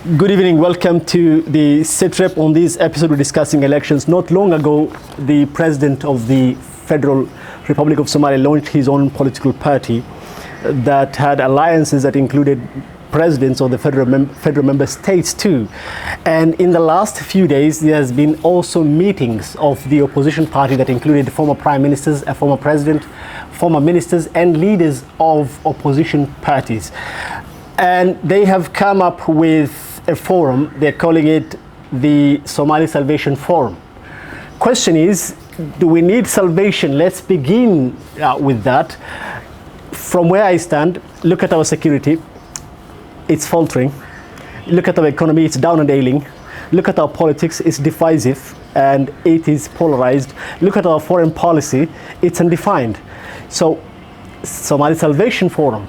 Good evening. Welcome to the Sitrep. On this episode, we're discussing elections. Not long ago, the president of the Federal Republic of Somalia launched his own political party that had alliances that included presidents of the federal member states too. And in the last few days, there has been also meetings of the opposition party that included former prime ministers, a former president, former ministers, and leaders of opposition parties. And they have come up with a forum. They're calling it the Somali Salvation Forum. Question is, do we need salvation? Let's begin with that. From where I stand, look at our security. It's faltering. Look at our economy. It's down and ailing. Look at our politics. It's divisive and it is polarized. Look at our foreign policy. It's undefined. So, Somali Salvation Forum.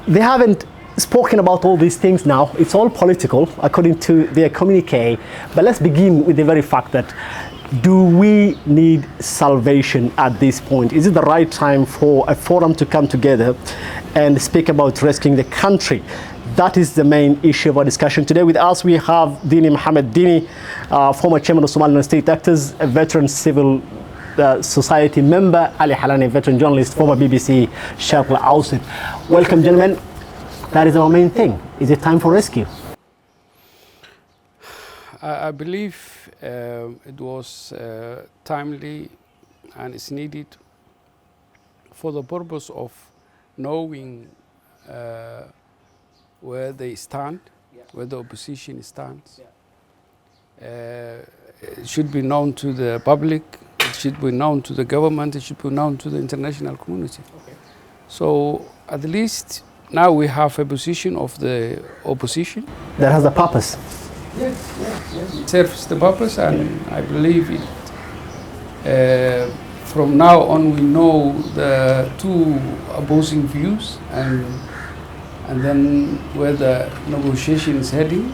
They haven't spoken about all these things now. It's all political, according to their communique. But let's begin with the very fact that, do we need salvation at this point? Is it the right time for a forum to come together and speak about rescuing the country? That is the main issue of our discussion today. With us, we have Dini Mohammed Dini, former chairman of Somaliland State Actors, a veteran civil society member, Ali Halani, veteran journalist, former BBC Sharq Al-Awsit. Welcome, gentlemen. That is our main thing. Is it time for rescue? I believe it was timely and it's needed for the purpose of knowing where they stand, where the opposition stands. It should be known to the public, it should be known to the government, it should be known to the international community. Okay. So at least now we have a position of the opposition. That has a purpose. Yes. It serves the purpose, and I believe it. From now on, we know the two opposing views, and then where the negotiation is heading,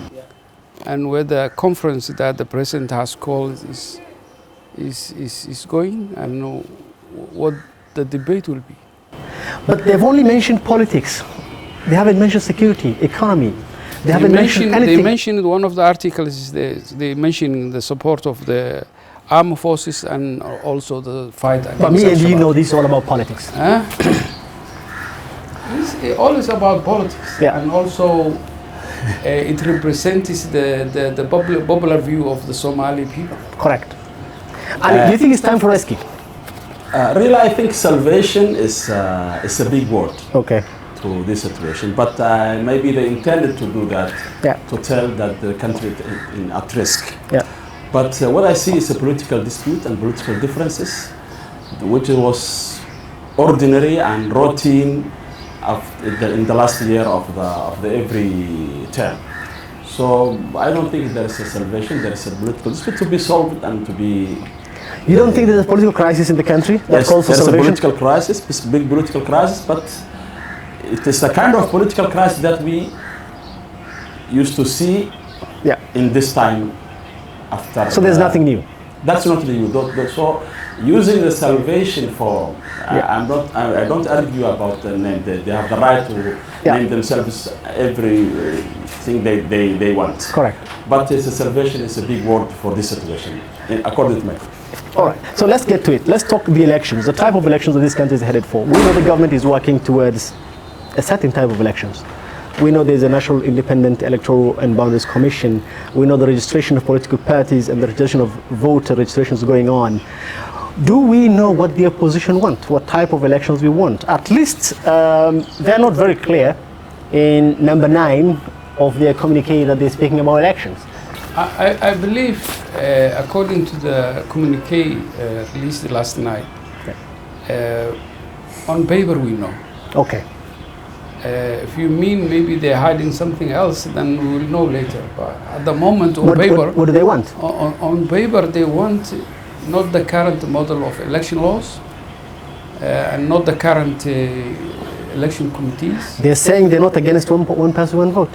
and where the conference that the president has called is going, and know what the debate will be. But they've only mentioned politics. They haven't mentioned security, economy. They haven't mentioned anything. They mentioned one of the articles, they mentioned the support of the armed forces and also the fight against. But me and you know this is all about politics. It's always about politics. Yeah. And also it represents the popular view of the Somali people. Correct. And do you think it's time for rescue? Really, I think salvation is a big word. Okay. To this situation, but maybe they intended to do that, to tell that the country is at risk. Yeah. But what I see is a political dispute and political differences, which was ordinary and routine in the last year of the every term. So I don't think there is a salvation. There is a political dispute to be solved and to be. You don't think there's a political crisis in the country that calls for salvation? There's a political crisis, it's a big political crisis, but it is the kind of political crisis that we used to see in this time after. So there's nothing new. That's not new. So using the salvation forum, I don't argue about the name. They have the right to name themselves everything they want. Correct. But the salvation is a big word for this situation, according to me. All right, so let's get to it. Let's talk the elections, the type of elections that this country is headed for. We know the government is working towards a certain type of elections. We know there's a National Independent Electoral and Boundaries Commission. We know the registration of political parties and the registration of voter registrations going on. Do we know what the opposition want? What type of elections we want? At least they're not very clear in number 9 of their communique that they're speaking about elections. I believe, according to the communique released last night, on paper we know. Okay. If you mean maybe they're hiding something else, then we will know later. But at the moment, on paper... What do they want? On paper, they want not the current model of election laws and not the current election committees. They're saying they're not against one person, one vote.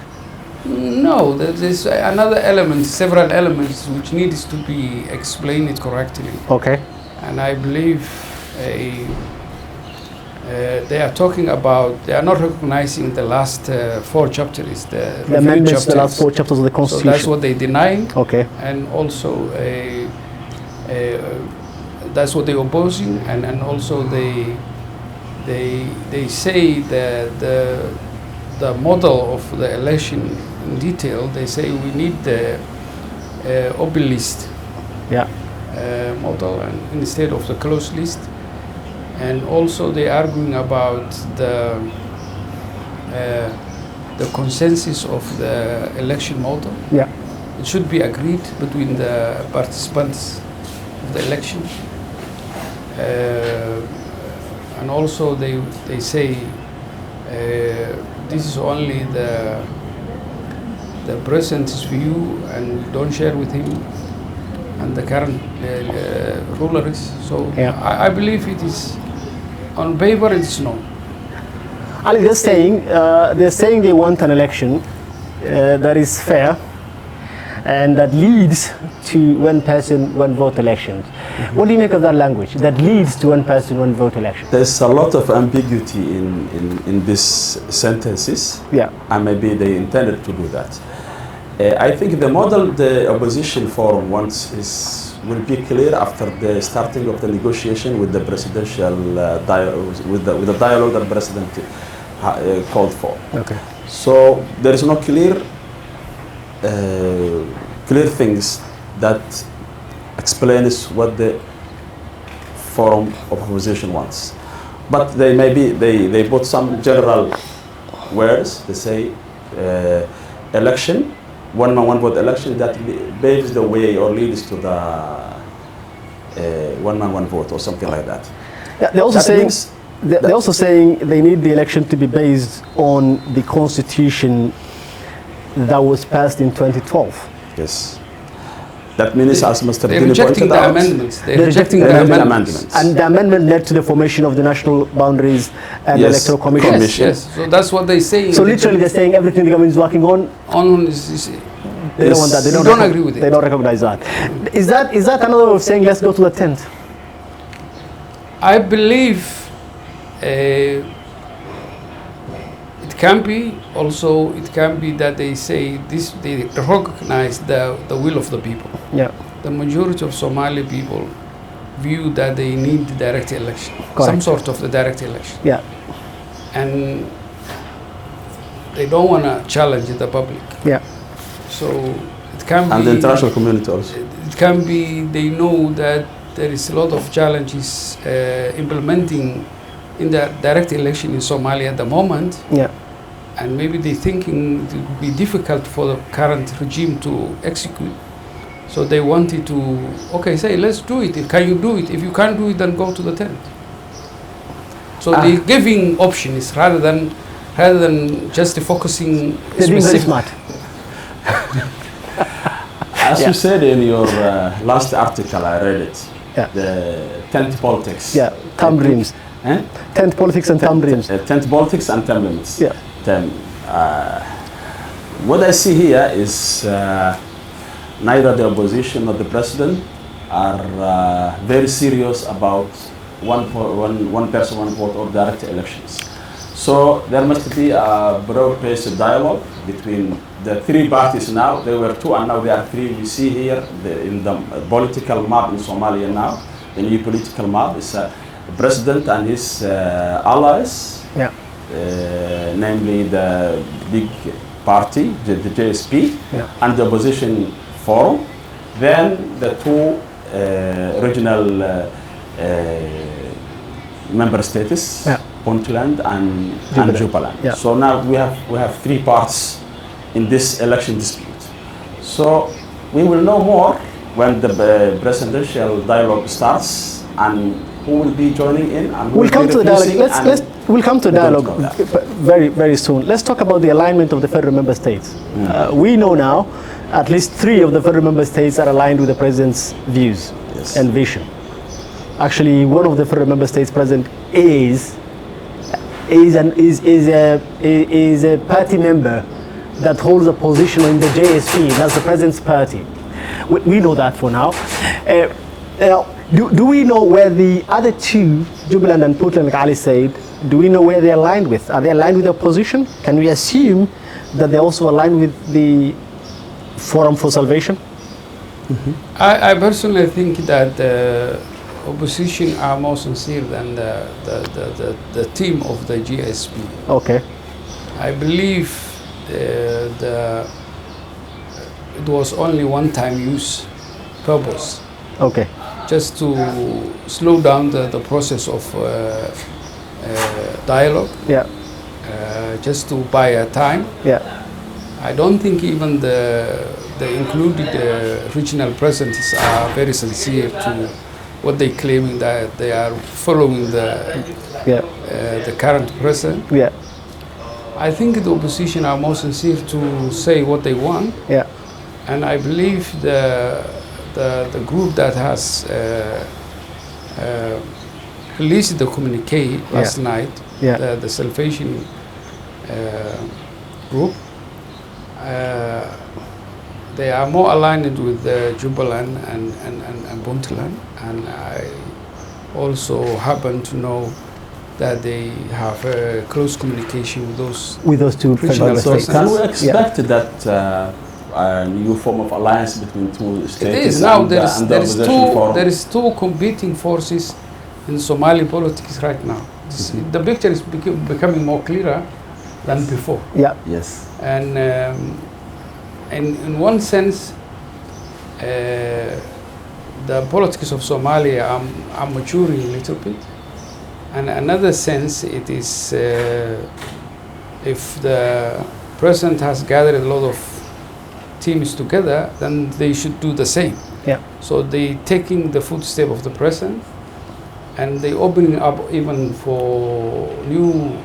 No, there's another element, several elements which needs to be explained correctly. Okay. And I believe they are talking about, they are not recognizing the last 4 chapters, the amendments chapters. to the last 4 chapters of the Constitution. So that's what they denying. Okay. And also that's what they're opposing, and also they say that the model of the election in detail. They say we need the open list model and instead of the closed list. And also they arguing about the consensus of the election model. Yeah. It should be agreed between the participants of the election. And also they say this is only the president's view and don't share with him and the current rulers. So I believe it is, on paper it's no. Ali, they're saying they want an election that is fair and that leads to one person, one vote elections. Mm-hmm. What do you make of that language? That leads to one person, one vote election. There's a lot of ambiguity in these sentences. Yeah. And maybe they intended to do that. I think the model the opposition forum wants will be clear after the starting of the negotiation with the presidential with the dialogue that the president called for. Okay. So there is no clear things that explains what the forum of opposition wants. But they put some general words. They say election, one man, one vote election that paves the way or leads to the one man, one vote or something like that. Yeah, they're also saying they need the election to be based on the constitution that was passed in 2012. Yes. That means, as Mr. They're Dini rejecting pointed the out, amendments. They're rejecting the amendments. And the amendment led to the formation of the National Boundaries and Electoral Commission. Yes. So that's what they say. So literally they're saying everything the government is working on is they don't want that. They don't agree with it. They don't recognize that. Is that another way of saying let's go to the tent? I believe it can be. Also, it can be that they say this. They recognize the will of the people. Yeah. The majority of Somali people view that they need direct election, Correct. some sort of the direct election. Yeah. And they don't want to challenge the public. Yeah. So it can be. And the international community also. It can be they know that there is a lot of challenges implementing in the direct election in Somalia at the moment. Yeah. And maybe they thinking it would be difficult for the current regime to execute. So they wanted to, say, let's do it. Can you do it? If you can't do it, then go to the tent. So they're giving options rather than just focusing. They're being very smart. As you said in your last article, I read it. Yeah. The tent politics. Yeah. Thumb dreams. Tent politics and thumb dreams. Tent politics and term limits. Yeah. What I see here is neither the opposition nor the president are very serious about one person, one vote or direct elections. So there must be a broad-based dialogue between the 3 parties now. There were 2 and now there are 3. We see here in the political map in Somalia now, the new political map is the president and his allies. Yeah. Namely the big party, the JSP, and the opposition forum, then the 2 regional member states, Puntland and Jubaland. Yeah. So now we have 3 parts in this election dispute. So we will know more when the presidential dialogue starts and who will be joining in and who we'll come to the dialogue. We'll come to dialogue very, very soon. Let's talk about the alignment of the federal member states. We know now at least 3 of the federal member states are aligned with the president's views and vision. Actually, one of the federal member states president is a party member that holds a position in the JSP. That's the president's party. We know that for now. Do we know where the other 2, Jubaland and Puntland, like Ali said, do we know where they're aligned with? Are they aligned with the opposition? Can we assume that they're also aligned with the Forum for Salvation? I personally think that the opposition are more sincere than the team of the GSP. Okay. I believe it was only one-time use purpose. Okay. Just to slow down the process of dialogue. Yeah. Just to buy a time. Yeah. I don't think even the included regional presidents are very sincere to what they claiming that they are following the current president. Yeah. I think the opposition are more sincere to say what they want. Yeah. And I believe the group that has released the communique last night, the Salvation group, they are more aligned with Jubaland and Puntland, and I also happen to know that they have close communication with those two regional states. Can we expect that a new form of alliance between two states? It is now. There is two competing forces in Somali politics right now. The picture is becoming more clearer than before. Yeah. Yes. And in one sense, the politics of Somalia are maturing a little bit. And another sense, it is if the president has gathered a lot of teams together, then they should do the same. Yeah. So they taking the footstep of the president, and they opening up even for new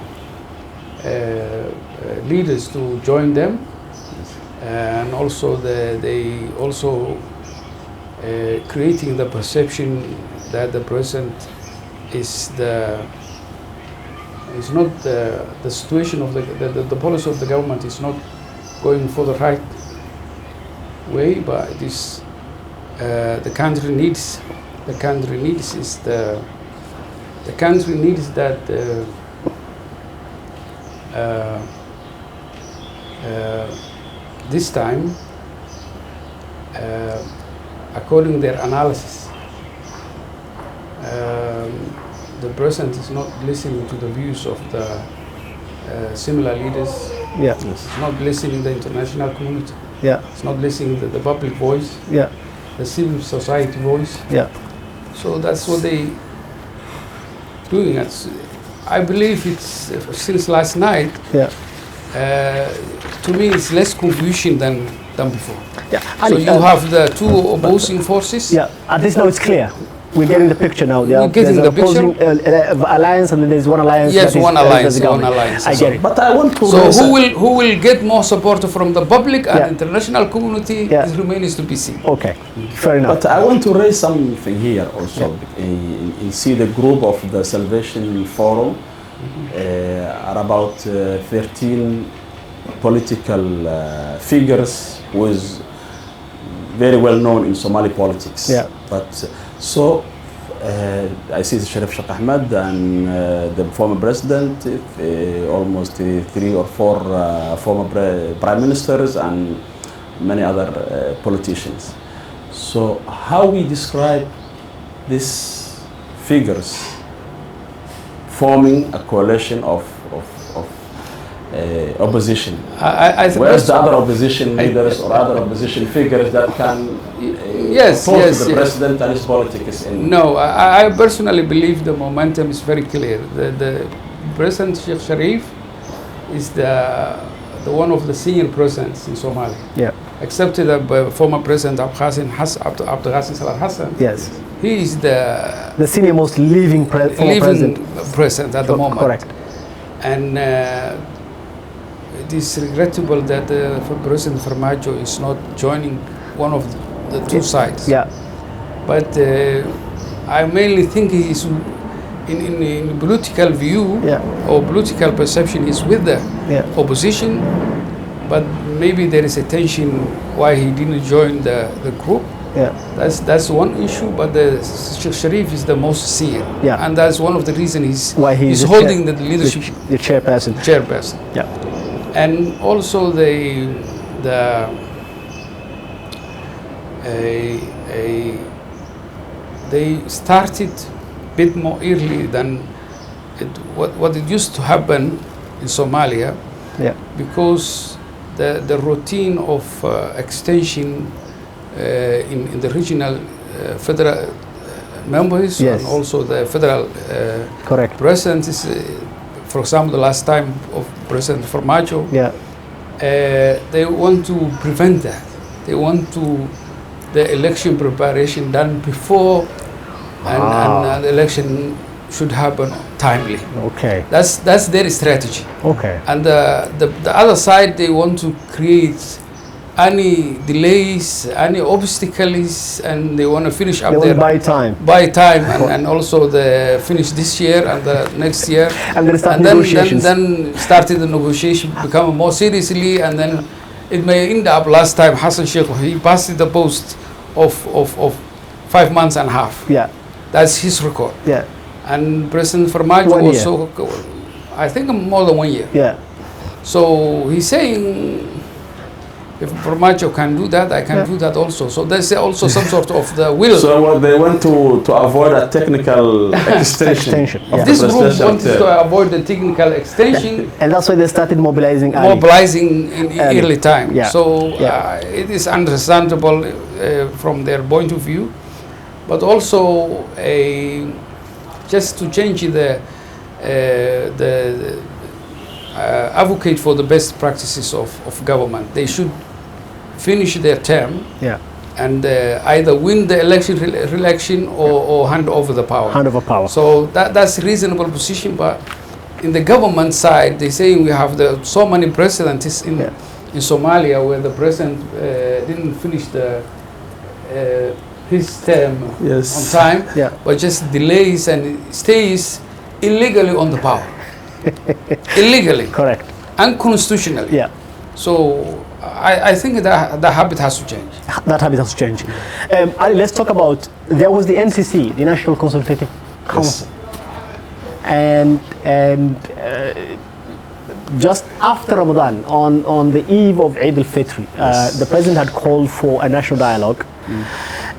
leaders to join them, and also they also creating the perception that the president is not the situation of the policy of the government is not going for the right way, but it is the country needs that this time, according to their analysis, the president is not listening to the views of the similar leaders. Yeah. It's not listening to the international community. Yeah. It's not listening to the public voice. Yeah. The civil society voice. Yeah. So that's what they doing. I believe it's since last night. Yeah. To me, it's less confusion than before. Yeah. So you have the two opposing forces. Yeah. At least now it's clear. We're getting the picture now. We're getting the picture. Alliance, and then there's one alliance. Yes, one alliance. I get it. But I want to. So who will get more support from the public and international community? It remains to be seen. Okay, fair enough. But I want to raise something here also. You see, the group of the Salvation Forum are about 13 political figures who is very well known in Somali politics. Yeah. But so I see Sitrep Sheikh Ahmed and the former president, almost 3 or 4 former prime ministers and many other politicians. So how we describe these figures forming a coalition of opposition? Where's the other opposition leaders or other opposition figures that can oppose the president and his politics? No, I personally believe the momentum is very clear. The President Sheikh Sharif is the one of the senior presidents in Somalia. Yeah. Except the former president Abdul Salah Hassan. Yes. He is the senior most living president at the moment. Correct. And it is regrettable that President Farmajo is not joining one of the two sides. Yeah. But I mainly think he is in political view or political perception is with the opposition, but maybe there is a tension why he didn't join the group. Yeah. That's one issue, but the Sharif is the most senior. Yeah. And that's one of the reasons why he's holding the leadership. The chairperson. Yeah. And also they started a bit more early than what it used to happen in Somalia. Yeah. Because the routine of extension in the regional federal members, yes, and also the federal correct president is, for example, the last time of President Formaggio, yeah, they want to prevent that. They want the election preparation done before, and the election should happen timely. Okay. That's their strategy. Okay. And the other side, they want to create any delays, any obstacles, and they want to finish up there. Buy time. And also the finish this year and the next year. And then start negotiations. Then started the negotiation, become more seriously, and then it may end up. Last time Hassan Sheikh, he passed the post of 5 months and a half. Yeah. That's his record. Yeah. And President Formaggio also, I think more than 1 year. Yeah. So he's saying, if Formaggio can do that, I can do that also. So there's also some sort of the will. So they want to avoid a technical extension. Yeah. This group wanted to avoid the technical extension. And that's why they started mobilizing in early time. Yeah. So it is understandable from their point of view. But also just to change the advocate for the best practices of government. They should finish their term, and either win the election or hand over the power. Hand over power. So that's a reasonable position. But in the government side, they say we have so many precedents in Somalia where the president didn't finish his term on time, but just delays and stays illegally on the power. Illegally. Correct. Unconstitutionally. Yeah. So I think that habit has to change. That habit has to change. Ali, let's talk about, there was the NCC, the National Consultative Council. And just after Ramadan, on the eve of Eid al-Fitr, the president had called for a national dialogue.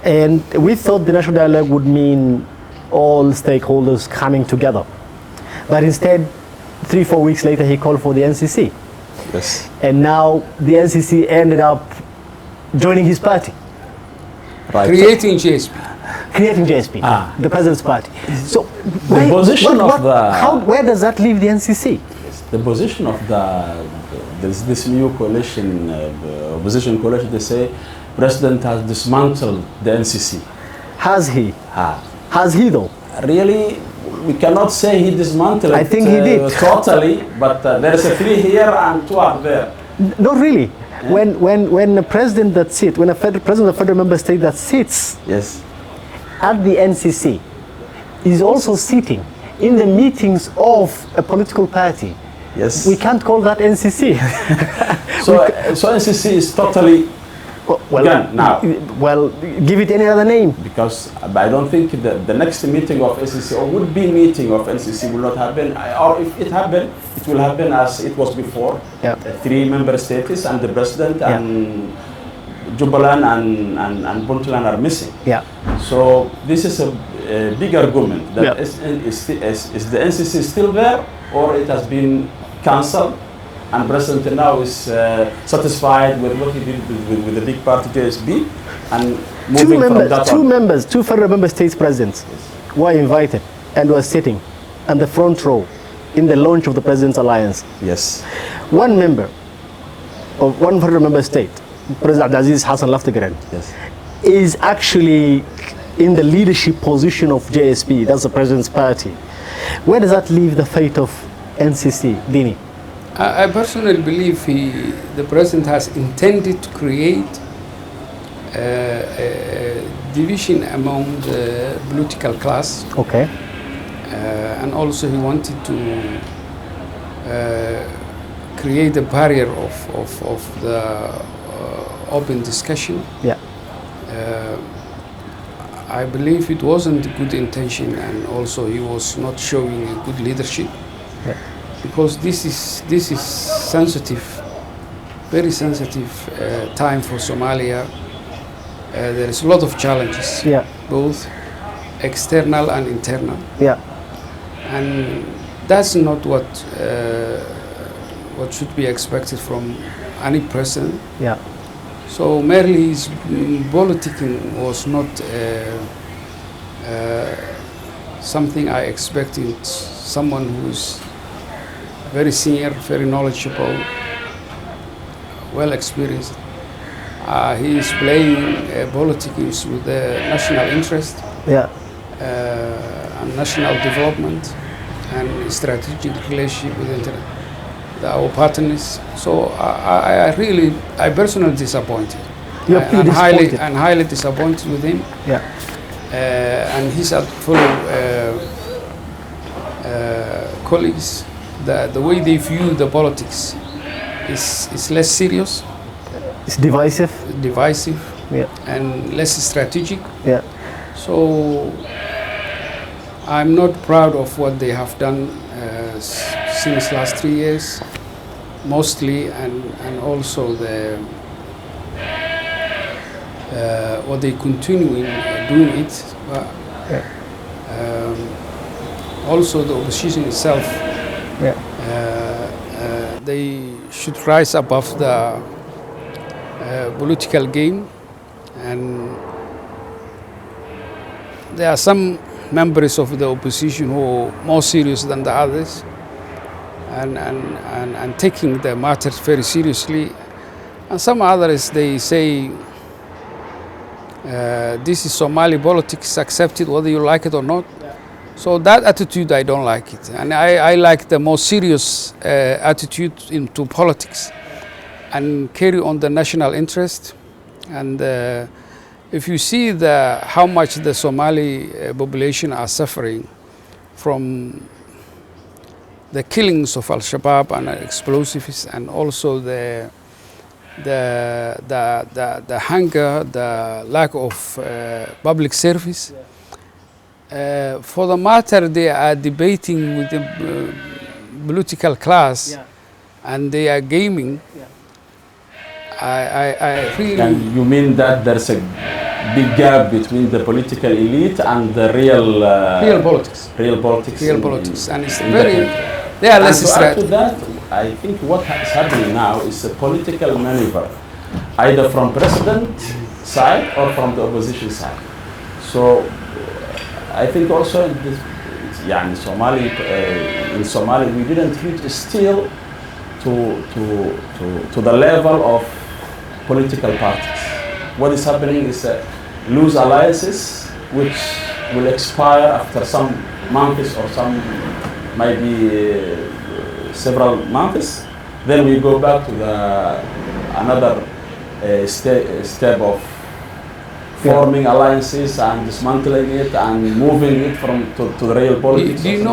And we thought the national dialogue would mean all stakeholders coming together. But instead, 3-4 weeks later, he called for the NCC. Yes. And now the NCC ended up joining his party. Right. Creating JSP. The president's party. So the position of where does that leave the NCC? Yes. The position of this new coalition, opposition coalition, they say President has dismantled the NCC. Has he? Has he though? Really, we cannot say he dismantled I think he did. Totally, but there is a 3 here and 2 are there. Not really. Yeah. When a president that sits, when a president of a federal member state that sits at the NCC is also sitting in the meetings of a political party, we can't call that NCC. so NCC is totally gone now. Well, give it any other name. Because I don't think the next meeting of NCC or would-be meeting of NCC will not happen, or if it happen, it will happen as it was before. 3 member states and the president and Jubaland and Puntland are missing. So this is a big argument that is the NCC still there, or it has been cancelled, and President now is satisfied with what he did with the big party JSB, and moving from that on. Two federal member states presidents were invited and were sitting on the front row in the launch of the President's Alliance. Yes. One member of one federal member state, President Abdulaziz Hassan Laftagram, is actually in the leadership position of JSP, that's the President's party. Where does that leave the fate of NCC, Dini? I personally believe the president has intended to create a division among the political class. Okay. And also he wanted to create a barrier of the open discussion. I believe it wasn't a good intention, and also he was not showing a good leadership. Yeah. Because this is sensitive, very sensitive time for Somalia. There is a lot of challenges, yeah. both external and internal. Yeah. And that's not what should be expected from any president. Yeah. So merely his politicking was not something I expected. Someone who's very senior, very knowledgeable, well experienced. He is playing politics with the national interest, yeah. And national development and strategic relationship with our partners. So I personally disappointed. You're pretty disappointed. I'm highly disappointed with him. Yeah. And his fellow colleagues, the way they view the politics is less serious. It's divisive. Yeah. And less strategic. Yeah. So I'm not proud of what they have done since last 3 years, mostly, and also what they continue doing it. Yeah. Also, the opposition itself. Yeah. They should rise above the political game, and there are some members of the opposition who are more serious than the others, and taking the matters very seriously. And some others, they say this is Somali politics, accept it whether you like it or not. Yeah. So that attitude, I don't like it. And I like the more serious attitude into politics and carry on the national interest. And if you see how much the Somali population are suffering from the killings of Al-Shabaab and explosives, and also the hunger, the lack of public service. For the matter, they are debating with the political class, yeah. And they are gaming. Yeah. I really. And you mean that there's a big gap between the political elite and the real politics. Real politics. Real politics, and it's very. They are less to that, I think what is happening now is a political maneuver, either from president side or from the opposition side. So I think also in Somali, we didn't reach still to the level of political parties. What is happening is loose alliances, which will expire after some months or some maybe several months. Then we go back to another step of forming alliances and dismantling it and moving it to the real politics. Do you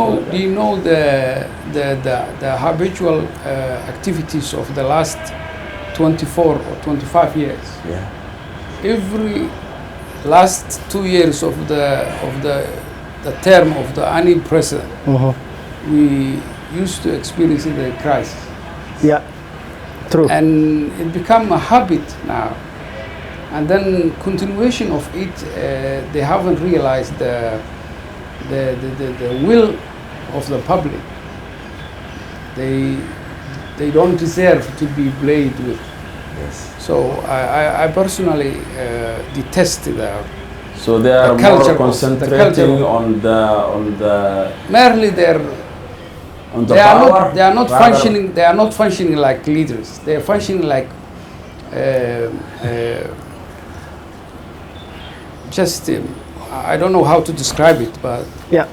know the habitual activities of the last 24 or 25 years? Yeah. Every last 2 years of the term of the any president, we used to experience the crisis. Yeah, true. And it become a habit now. And then continuation of it, they haven't realized the will of the public. They don't deserve to be played with. Yes. So I personally detest that. So they are more concentrating on the merely they are not functioning. They are not functioning like leaders. They are functioning like just I don't know how to describe it, but yeah,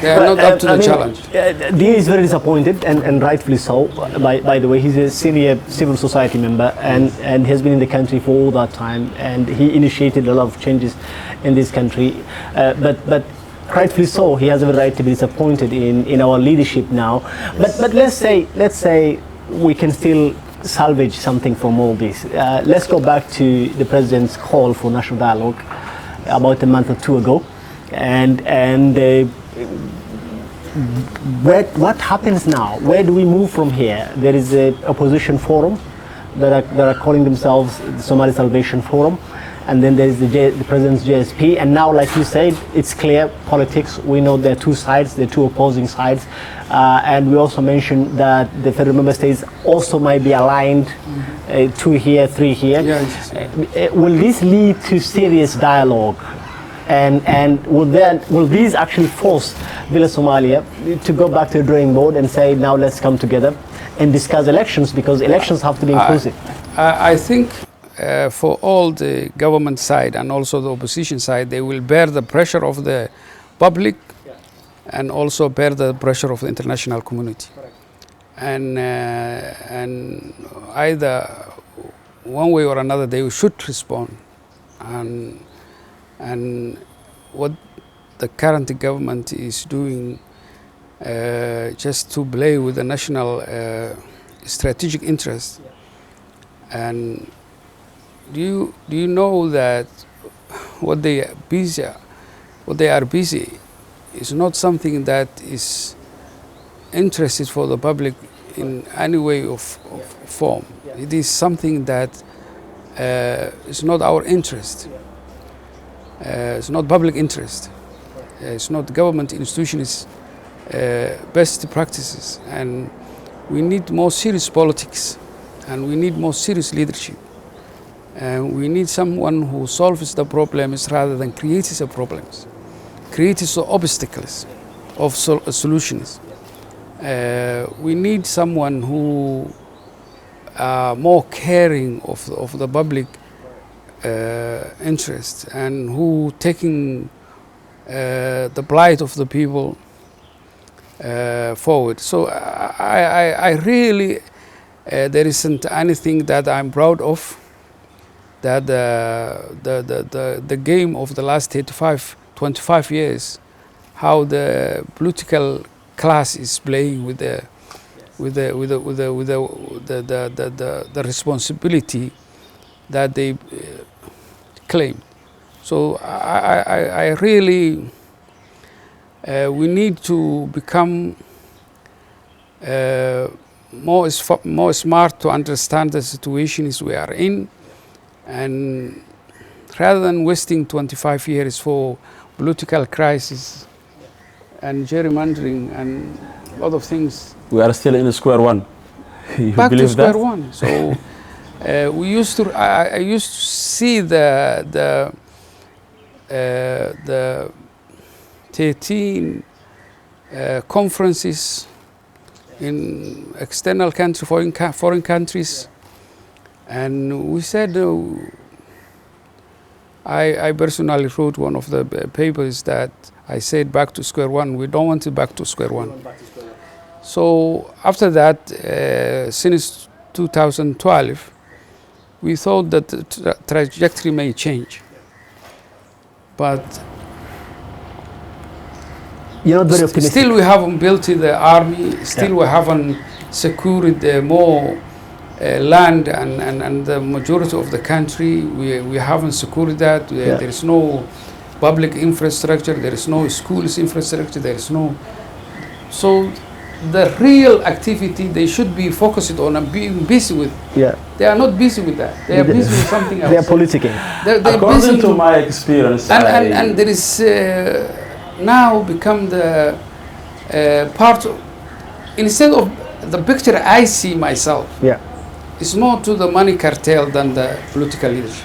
they are not up to the challenge. Dia is very disappointed, and rightfully so. By the way, he's a senior civil society member, and has been in the country for all that time, and he initiated a lot of changes in this country. But rightfully so, he has a right to be disappointed in our leadership now. But let's say we can still salvage something from all this. Let's go back to the president's call for national dialogue. about a month or two ago, and what happens now? Where do we move from here? There is a opposition forum that are calling themselves the Somali Salvation Forum, and then there is the president's JSP, and now, like you said, it's clear politics. We know there are two sides, there are two opposing sides, and we also mentioned that the federal member states also might be aligned, 2 here, 3 here. Yes. Will this lead to serious dialogue? And will these actually force Villa Somalia to go back to the drawing board and say, now let's come together and discuss elections, because elections have to be inclusive? I think for all the government side and also the opposition side, they will bear the pressure of the public and also bear the pressure of the international community. And either one way or another, they should respond. And what the current government is doing, just to play with the national strategic interest. And do you know that what they are busy is not something that is interested for the public in any way of form. It is something that is not our interest. It's not public interest. It's not government institutions' best practices. And we need more serious politics, and we need more serious leadership. And we need someone who solves the problems rather than creates the problems, creates the obstacles of solutions. We need someone who are more caring of the public interest, and who taking the plight of the people forward. So I really, there isn't anything that I'm proud of, that the game of the last 25 years, how the political class is playing with the responsibility that they claim. So I really, we need to become more smart to understand the situations we are in, and rather than wasting 25 years for political crisis and gerrymandering and a lot of things. We are still in square one. You back to believe square that? one. So we used to. I used to see the 13 conferences in external country, foreign countries, and we said. I personally wrote one of the papers that I said back to square one. We don't want to back to square one. So after that, since 2012, we thought that the trajectory may change. But you're not very optimistic. Still we haven't built the army, still we haven't secured the more land and the majority of the country. We haven't secured that. There is no public infrastructure, there is no schools infrastructure, there is no. So the real activity they should be focused on and being busy with. Yeah. They are not busy with that. They are busy with something else. They are politicking. They're According to my experience, and there is now become the part of, instead of the picture I see myself. Yeah. It's more to the money cartel than the political leadership.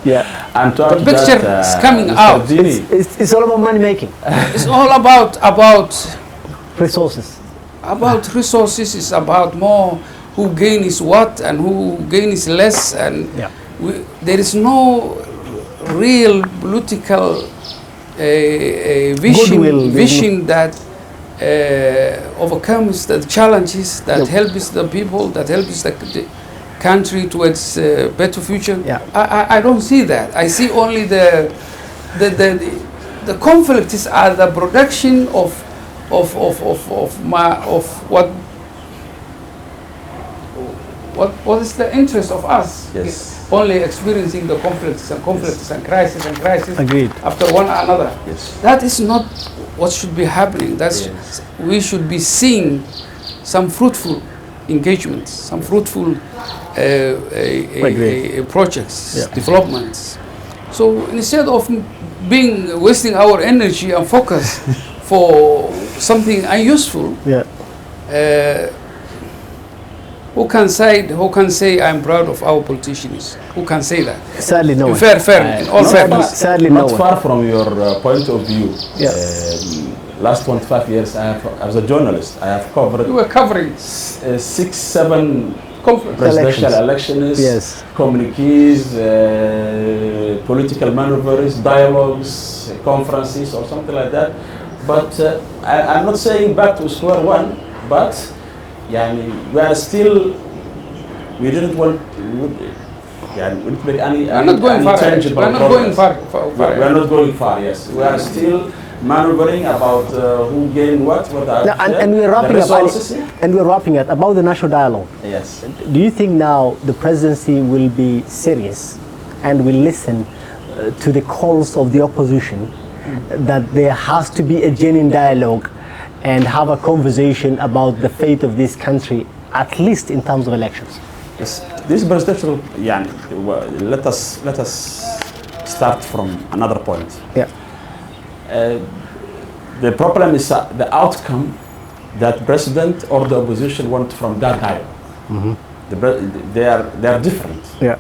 Yeah. And the picture is coming out. It's all about money making. It's all about resources. About resources. It's about more who gains what and who gains less, and there is no real political vision that overcomes the challenges, that helps the people, that helps the country towards a better future. I don't see that. I see only the conflicts are the production of what What is the interest of us? Yes. Only experiencing the conflicts and crisis Agreed. after one another. Yes. That is not what should be happening. We should be seeing some fruitful engagements, some fruitful projects, developments. So instead of wasting our energy and focus for something unuseful, who can say I'm proud of our politicians? Who can say that? Sadly, no one. Fair, in all fairness. Sadly, no one. Not far from your point of view. Last 25 years, as a journalist, I have covered. You were covering 6-7 presidential elections, communiques, political maneuvers, dialogues, conferences, or something like that. But I'm not saying back to square one, but we are still, we didn't make any tangible progress. We are not going far, yes. We are still maneuvering about who gained what and we're wrapping up about the national dialogue. Yes. Do you think now the presidency will be serious and will listen to the calls of the opposition that there has to be a genuine dialogue and have a conversation about the fate of this country, at least in terms of elections? Yes. This presidential, let us start from another point. Yeah. The problem is the outcome that president or the opposition want from that dialogue. Mm-hmm. They are different. Yeah.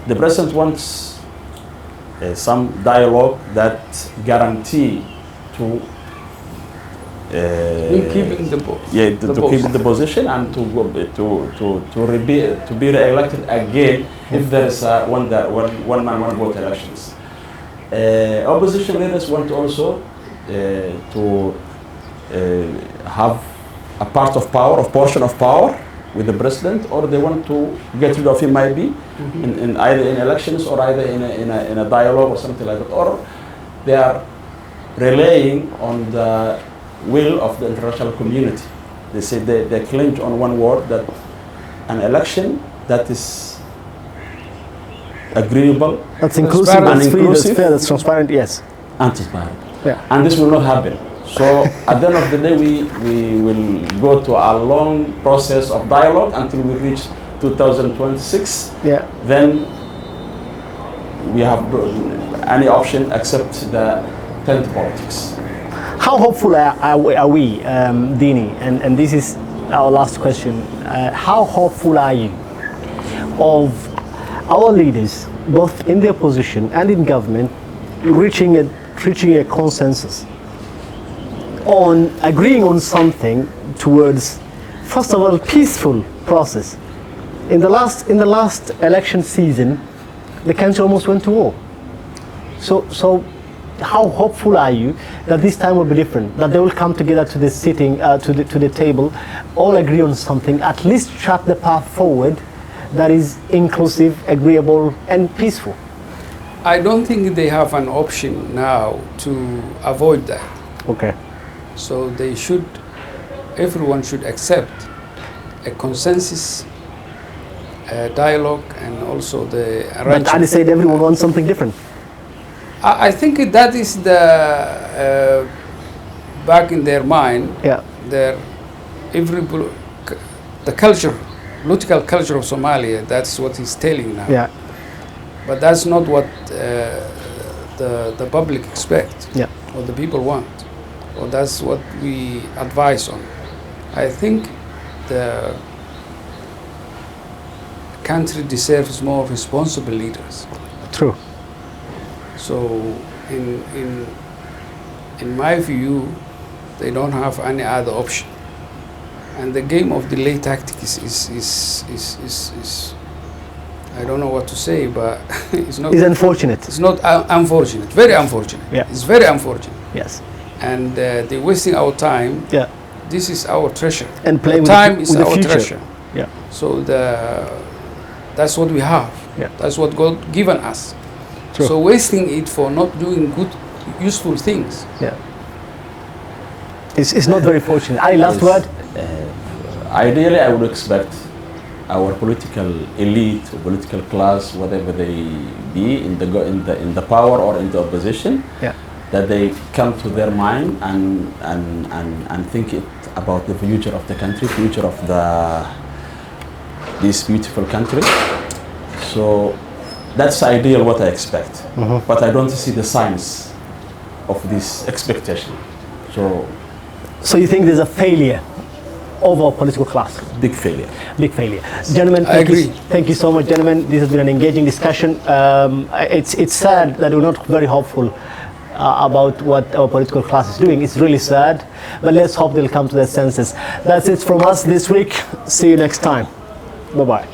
The president wants some dialogue that guarantee to keeping keep the position and to be re-elected again if there is one man one vote elections. Opposition leaders want also to have a part of power, a portion of power with the president, or they want to get rid of him, maybe in either in elections or either in a dialogue or something like that, or they are relying on the will of the international community. They say they clinch on one word, that an election that is agreeable, that's inclusive, that's free, that's fair, that's transparent, yes, and transparent. Yeah. And this will not happen. So at the end of the day, we will go to a long process of dialogue until we reach 2026. Yeah. Then we have any option except the tent politics. How hopeful are we, Dini? And this is our last question. How hopeful are you of our leaders, both in the opposition and in government, reaching a consensus on agreeing on something towards, first of all, peaceful process? In the last election season, the country almost went to war. So how hopeful are you that this time will be different, that they will come together to the to the table, all agree on something, at least chart the path forward that is inclusive, agreeable, and peaceful? I don't think they have an option now to avoid that. Okay. So everyone should accept a consensus, dialogue, and also the arrangement. But Ali said everyone wants something different. I think that is the back in their mind. Yeah. The culture, political culture of Somalia. That's what he's telling now. Yeah. But that's not what the public expect. Yeah. Or the people want. Or that's what we advise on. I think the country deserves more responsible leaders. True. So, in my view, they don't have any other option. And the game of delay tactics is I don't know what to say, but it's not. It's unfortunate. It's not unfortunate. Very unfortunate. Yeah. It's very unfortunate. Yes. And they're wasting our time. Yeah. This is our treasure. And play the with time the, is with our the future. treasure. Yeah. So that's what we have. Yeah. That's what God given us. True. So wasting it for not doing good, useful things. Yeah. It's not very fortunate. Last word. Ideally, I would expect our political elite or political class, whatever they be, in the power or in the opposition, that they come to their mind and think it about the future of the country, future of this beautiful country. So that's ideal what I expect, but I don't see the signs of this expectation. So you think there's a failure of our political class? Big failure. Big failure. Gentlemen, thank you so much, gentlemen. This has been an engaging discussion. It's sad that we're not very hopeful about what our political class is doing. It's really sad, but let's hope they'll come to their senses. That's it from us this week. See you next time. Bye-bye.